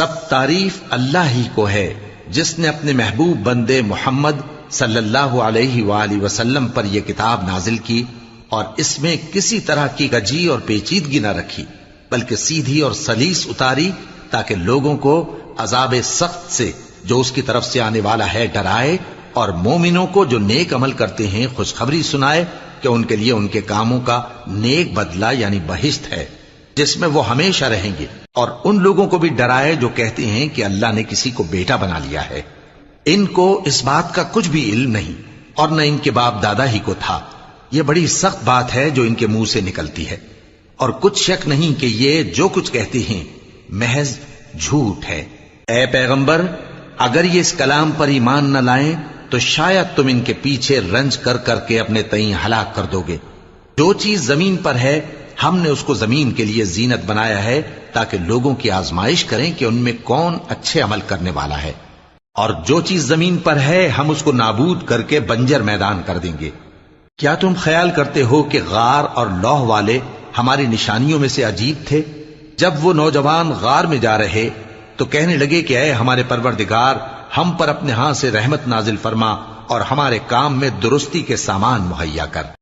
سب تعریف اللہ ہی کو ہے جس نے اپنے محبوب بندے محمد صلی اللہ علیہ وآلہ وسلم پر یہ کتاب نازل کی اور اس میں کسی طرح کی کجی اور پیچیدگی نہ رکھی، بلکہ سیدھی اور سلیس اتاری تاکہ لوگوں کو عذاب سخت سے جو اس کی طرف سے آنے والا ہے ڈرائے، اور مومنوں کو جو نیک عمل کرتے ہیں خوشخبری سنائے کہ ان کے لیے ان کے کاموں کا نیک بدلہ یعنی بہشت ہے جس میں وہ ہمیشہ رہیں گے، اور ان لوگوں کو بھی ڈرائے جو کہتے ہیں کہ اللہ نے کسی کو بیٹا بنا لیا ہے۔ ان کو اس بات کا کچھ بھی علم نہیں اور نہ ان کے باپ دادا ہی کو تھا۔ یہ بڑی سخت بات ہے جو ان کے منہ سے نکلتی ہے، اور کچھ شک نہیں کہ یہ جو کچھ کہتے ہیں محض جھوٹ ہے۔ اے پیغمبر، اگر یہ اس کلام پر ایمان نہ لائیں تو شاید تم ان کے پیچھے رنج کر کر کے اپنے تئیں ہلاک کر دو گے۔ جو چیز زمین پر ہے ہم نے اس کو زمین کے لیے زینت بنایا ہے تاکہ لوگوں کی آزمائش کریں کہ ان میں کون اچھے عمل کرنے والا ہے، اور جو چیز زمین پر ہے ہم اس کو نابود کر کے بنجر میدان کر دیں گے۔ کیا تم خیال کرتے ہو کہ غار اور لوح والے ہماری نشانیوں میں سے عجیب تھے؟ جب وہ نوجوان غار میں جا رہے تو کہنے لگے کہ اے ہمارے پروردگار، ہم پر اپنے ہاں سے رحمت نازل فرما اور ہمارے کام میں درستی کے سامان مہیا کر۔